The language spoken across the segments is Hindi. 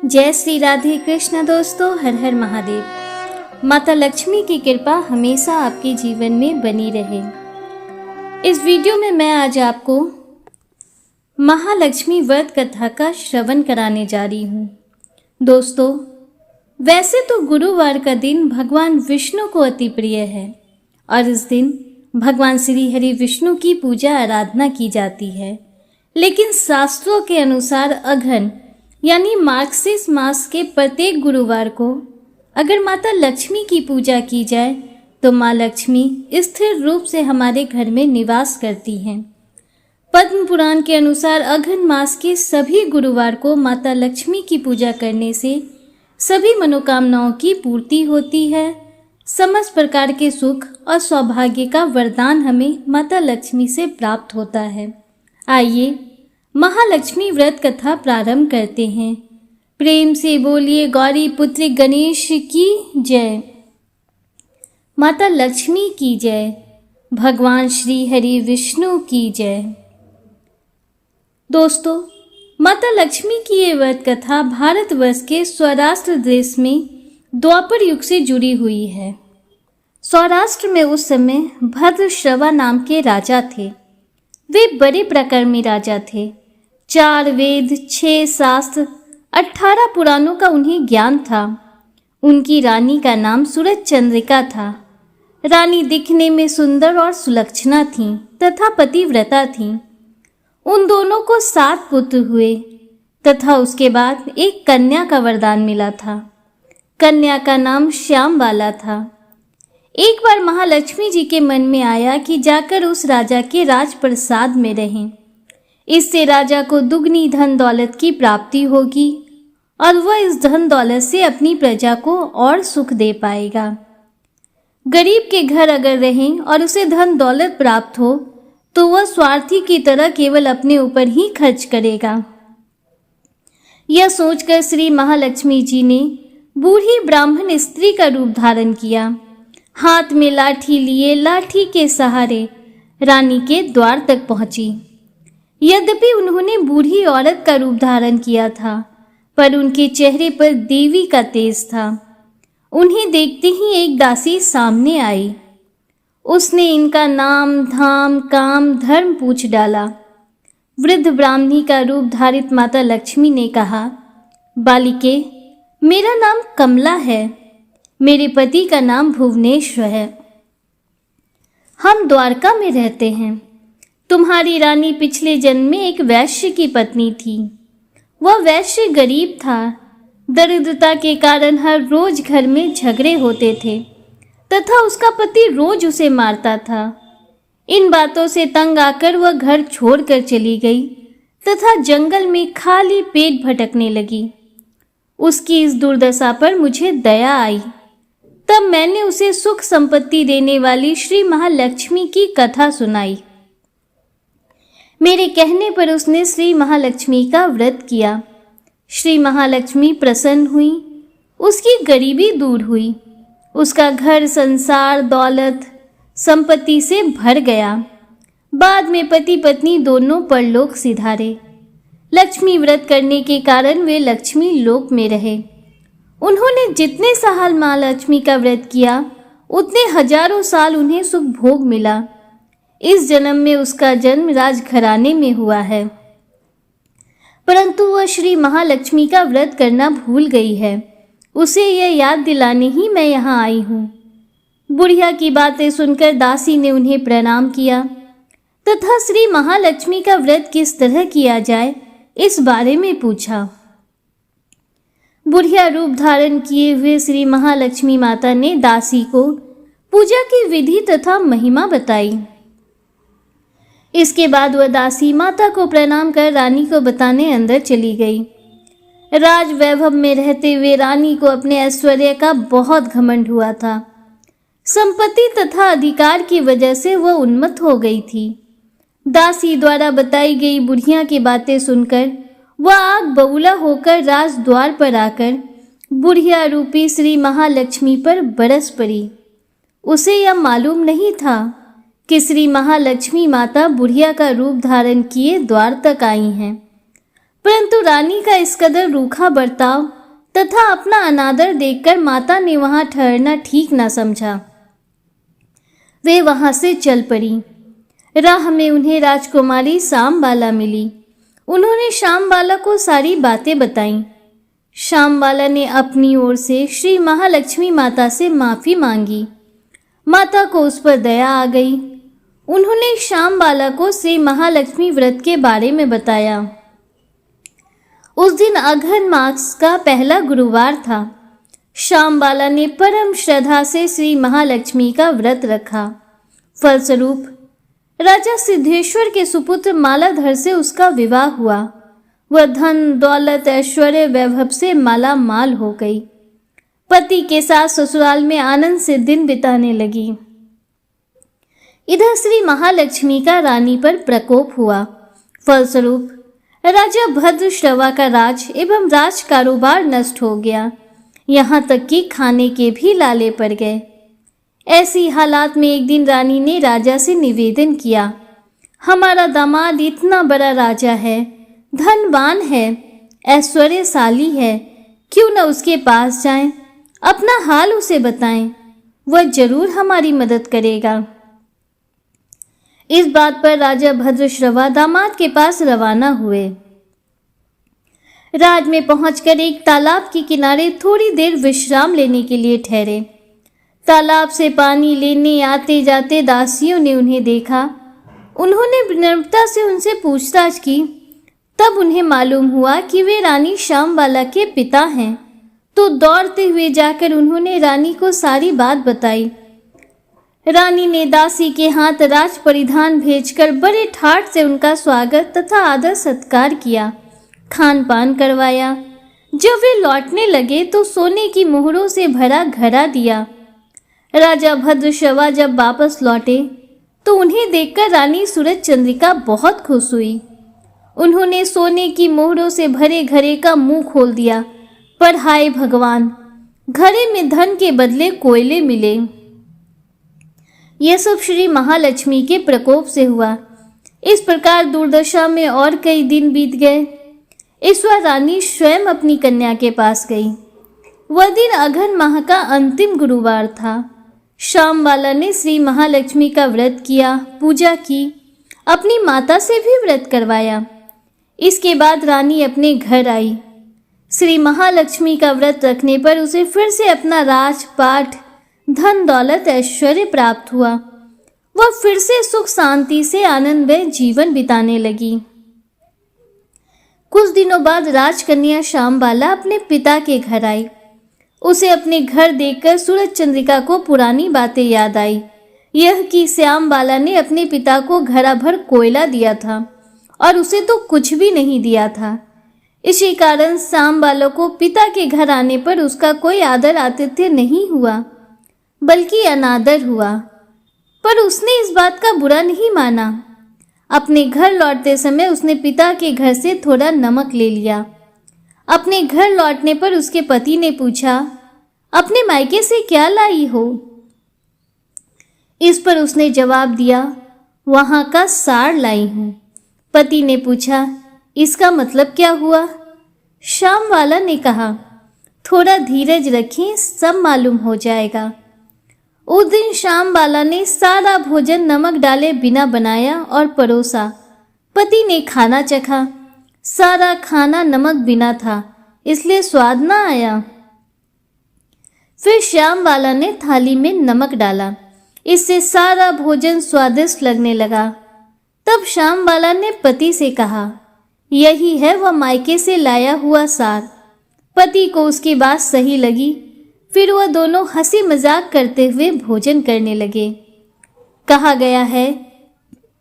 जय श्री राधे कृष्ण दोस्तों, हर हर महादेव। माता लक्ष्मी की कृपा हमेशा आपके जीवन में बनी रहे। इस वीडियो में मैं आज आपको महालक्ष्मी व्रत कथा का श्रवण कराने जा रही हूँ। दोस्तों, वैसे तो गुरुवार का दिन भगवान विष्णु को अति प्रिय है और इस दिन भगवान श्री हरि विष्णु की पूजा आराधना की जाती है, लेकिन शास्त्रों के अनुसार अघन यानी मार्गशीर्ष मास के प्रत्येक गुरुवार को अगर माता लक्ष्मी की पूजा की जाए तो माँ लक्ष्मी स्थिर रूप से हमारे घर में निवास करती हैं। पद्म पुराण के अनुसार अघन मास के सभी गुरुवार को माता लक्ष्मी की पूजा करने से सभी मनोकामनाओं की पूर्ति होती है। समस्त प्रकार के सुख और सौभाग्य का वरदान हमें माता लक्ष्मी से प्राप्त होता है। आइए महालक्ष्मी व्रत कथा प्रारंभ करते हैं। प्रेम से बोलिए गौरी पुत्री गणेश की जय, माता लक्ष्मी की जय, भगवान श्री हरि विष्णु की जय। दोस्तों, माता लक्ष्मी की ये व्रत कथा भारतवर्ष के सौराष्ट्र देश में द्वापर युग से जुड़ी हुई है। सौराष्ट्र में उस समय भद्रश्रवा नाम के राजा थे। वे बड़े प्रकर्मी राजा थे। 4 वेद, 6 शास्त्र, 18 पुराणों का उन्हें ज्ञान था। उनकी रानी का नाम सूरज चंद्रिका था। रानी दिखने में सुंदर और सुलक्षणा थीं तथा पतिव्रता थीं। उन दोनों को 7 पुत्र हुए तथा उसके बाद एक कन्या का वरदान मिला था। कन्या का नाम श्यामबाला था। एक बार महालक्ष्मी जी के मन में आया कि जाकर उस राजा के राजप्रसाद में रहें। इससे राजा को दुगनी धन दौलत की प्राप्ति होगी और वह इस धन दौलत से अपनी प्रजा को और सुख दे पाएगा। गरीब के घर अगर रहें और उसे धन दौलत प्राप्त हो तो वह स्वार्थी की तरह केवल अपने ऊपर ही खर्च करेगा। यह सोचकर श्री महालक्ष्मी जी ने बूढ़ी ब्राह्मण स्त्री का रूप धारण किया। हाथ में लाठी लिए लाठी के सहारे रानी के द्वार तक पहुंची। यद्यपि उन्होंने बूढ़ी औरत का रूप धारण किया था, पर उनके चेहरे पर देवी का तेज था। उन्हें देखते ही एक दासी सामने आई। उसने इनका नाम, धाम, काम, धर्म पूछ डाला। वृद्ध ब्राह्मणी का रूप धारित माता लक्ष्मी ने कहा, बालिके, मेरा नाम कमला है। मेरे पति का नाम भुवनेश्वर है। हम द्वारका में रहते हैं। तुम्हारी रानी पिछले जन्म में एक वैश्य की पत्नी थी। वह वैश्य गरीब था। दरिद्रता के कारण हर रोज घर में झगड़े होते थे तथा उसका पति रोज उसे मारता था। इन बातों से तंग आकर वह घर छोड़कर चली गई तथा जंगल में खाली पेट भटकने लगी। उसकी इस दुर्दशा पर मुझे दया आई। तब मैंने उसे सुख संपत्ति देने वाली श्री महालक्ष्मी की कथा सुनाई। मेरे कहने पर उसने श्री महालक्ष्मी का व्रत किया। श्री महालक्ष्मी प्रसन्न हुई। उसकी गरीबी दूर हुई। उसका घर संसार दौलत संपत्ति से भर गया। बाद में पति पत्नी दोनों परलोक सिधारे। लक्ष्मी व्रत करने के कारण वे लक्ष्मी लोक में रहे। उन्होंने जितने साल माँ लक्ष्मी का व्रत किया उतने हजारों साल उन्हें सुख भोग मिला। इस जन्म में उसका जन्म राजघराने में हुआ है, परंतु वह श्री महालक्ष्मी का व्रत करना भूल गई है। उसे यह याद दिलाने ही मैं यहाँ आई हूँ। बुढ़िया की बातें सुनकर दासी ने उन्हें प्रणाम किया तथा श्री महालक्ष्मी का व्रत किस तरह किया जाए इस बारे में पूछा। बुढ़िया रूप धारण किए हुए श्री महालक्ष्मी माता ने दासी को पूजा की विधि तथा महिमा बताई। इसके बाद वह दासी माता को प्रणाम कर रानी को बताने अंदर चली गई। राज वैभव में रहते हुए रानी को अपने ऐश्वर्य का बहुत घमंड हुआ था। संपत्ति तथा अधिकार की वजह से वह उन्मत्त हो गई थी। दासी द्वारा बताई गई बुढ़िया की बातें सुनकर वह आग बबूला होकर राज द्वार पर आकर बुढ़िया रूपी श्री महालक्ष्मी पर बरस पड़ी। उसे यह मालूम नहीं था कि श्री महालक्ष्मी माता बुढ़िया का रूप धारण किए द्वार तक आई हैं। परंतु रानी का इस कदर रूखा बर्ताव तथा अपना अनादर देखकर माता ने वहां ठहरना ठीक ना समझा। वे वहां से चल पड़ी। राह में उन्हें राजकुमारी शामबाला मिली। उन्होंने शामबाला को सारी बातें बताईं। शामबाला ने अपनी ओर से श्री महालक्ष्मी माता से माफी मांगी। माता को उस पर दया आ गई। उन्होंने शामबाला को श्री महालक्ष्मी व्रत के बारे में बताया। उस दिन अघन मास का पहला गुरुवार था। शामबाला ने परम श्रद्धा से श्री महालक्ष्मी का व्रत रखा। फलस्वरूप राजा सिद्धेश्वर के सुपुत्र मालाधर से उसका विवाह हुआ। वह धन दौलत ऐश्वर्य वैभव से माला माल हो गई। पति के साथ ससुराल में आनंद से दिन बिताने लगी। इधर श्री महालक्ष्मी का रानी पर प्रकोप हुआ। फलस्वरूप राजा भद्रश्रवा का राज एवं राज कारोबार नष्ट हो गया। यहाँ तक कि खाने के भी लाले पड़ गए। ऐसी हालात में एक दिन रानी ने राजा से निवेदन किया, हमारा दामाद इतना बड़ा राजा है, धनवान है, ऐश्वर्यशाली है, क्यों न उसके पास जाएं, अपना हाल उसे बताएं, वह जरूर हमारी मदद करेगा। इस बात पर राजा भद्रश्रवा दामाद के पास रवाना हुए। राज में पहुंचकर एक तालाब के किनारे थोड़ी देर विश्राम लेने के लिए ठहरे। तालाब से पानी लेने आते जाते दासियों ने उन्हें देखा। उन्होंने विनम्रता से उनसे पूछताछ की। तब उन्हें मालूम हुआ कि वे रानी शामबाला के पिता हैं। तो दौड़ते हुए जाकर उन्होंने रानी को सारी बात बताई। रानी ने दासी के हाथ राज परिधान भेजकर बड़े ठाठ से उनका स्वागत तथा आदर सत्कार किया, खान पान करवाया। जब वे लौटने लगे तो सोने की मोहरों से भरा घड़ा दिया। राजा भद्रश्रवा जब वापस लौटे तो उन्हें देखकर रानी सूरज चंद्रिका बहुत खुश हुई। उन्होंने सोने की मोहरों से भरे घड़े का मुंह खोल दिया, पर हाय भगवान, घड़े में धन के बदले कोयले मिले। यह सब श्री महालक्ष्मी के प्रकोप से हुआ। इस प्रकार दुर्दशा में और कई दिन बीत गए। इस बार रानी स्वयं अपनी कन्या के पास गई। वह दिन अघन माह का अंतिम गुरुवार था। शामबाला ने श्री महालक्ष्मी का व्रत किया, पूजा की, अपनी माता से भी व्रत करवाया। इसके बाद रानी अपने घर आई। श्री महालक्ष्मी का व्रत रखने पर उसे फिर से अपना राजपाट, धन दौलत ऐश्वर्य प्राप्त हुआ। वह फिर से सुख शांति से आनंदमय जीवन बिताने लगी। कुछ दिनों बाद राजकन्या शामबाला अपने पिता के घर आई। उसे अपने घर देखकर सूरज चंद्रिका को पुरानी बातें याद आई। यह कि श्यामबाला ने अपने पिता को घड़ा भर कोयला दिया था और उसे तो कुछ भी नहीं दिया था। इसी कारण श्यामबाला को पिता के घर आने पर उसका कोई आदर आतिथ्य नहीं हुआ, बल्कि अनादर हुआ। पर उसने इस बात का बुरा नहीं माना। अपने घर लौटते समय उसने पिता के घर से थोड़ा नमक ले लिया। अपने घर लौटने पर उसके पति ने पूछा, अपने मायके से क्या लाई हो? इस पर उसने जवाब दिया, वहां का साड़ लाई हूं। पति ने पूछा, इसका मतलब क्या हुआ? शामबाला ने कहा, थोड़ा धीरज रखें, सब मालूम हो जाएगा। उस दिन शामबाला ने सारा भोजन नमक डाले बिना बनाया और परोसा। पति ने खाना चखा। सारा खाना नमक बिना था, इसलिए स्वाद ना आया। फिर श्यामबाला ने थाली में नमक डाला। इससे सारा भोजन स्वादिष्ट लगने लगा। तब श्यामबाला ने पति से कहा, यही है वह मायके से लाया हुआ सार। पति को उसकी बात सही लगी। फिर वह दोनों हंसी मजाक करते हुए भोजन करने लगे। कहा गया है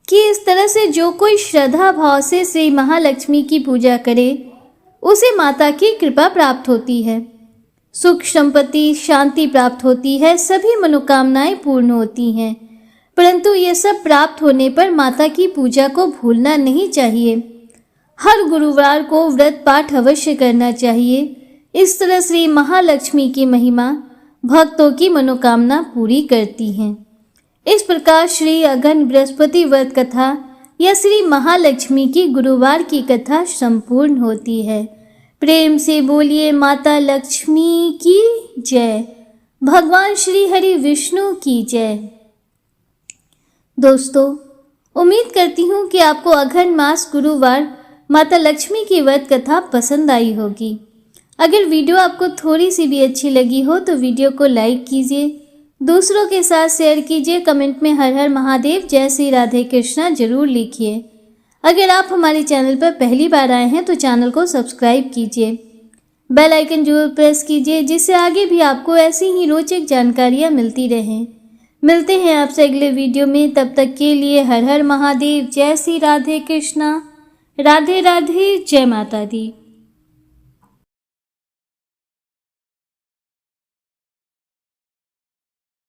कि इस तरह से जो कोई श्रद्धा भाव से श्री महालक्ष्मी की पूजा करे, उसे माता की कृपा प्राप्त होती है, सुख संपत्ति शांति प्राप्त होती है, सभी मनोकामनाएं पूर्ण होती हैं। परंतु ये सब प्राप्त होने पर माता की पूजा को भूलना नहीं चाहिए। हर गुरुवार को व्रत पाठ अवश्य करना चाहिए। इस तरह श्री महालक्ष्मी की महिमा भक्तों की मनोकामना पूरी करती हैं। इस प्रकार श्री अघन बृहस्पति व्रत कथा या श्री महालक्ष्मी की गुरुवार की कथा संपूर्ण होती है। प्रेम से बोलिए माता लक्ष्मी की जय, भगवान श्री हरि विष्णु की जय। दोस्तों, उम्मीद करती हूँ कि आपको अघन मास गुरुवार माता लक्ष्मी की व्रत कथा पसंद आई होगी। अगर वीडियो आपको थोड़ी सी भी अच्छी लगी हो तो वीडियो को लाइक कीजिए, दूसरों के साथ शेयर कीजिए, कमेंट में हर हर महादेव, जय श्री राधे कृष्णा जरूर लिखिए। अगर आप हमारे चैनल पर पहली बार आए हैं तो चैनल को सब्सक्राइब कीजिए, बेल आइकन जरूर प्रेस कीजिए, जिससे आगे भी आपको ऐसी ही रोचक जानकारियाँ मिलती रहें। मिलते हैं आपसे अगले वीडियो में, तब तक के लिए हर हर महादेव, जय श्री राधे कृष्णा, राधे राधे, जय माता दी।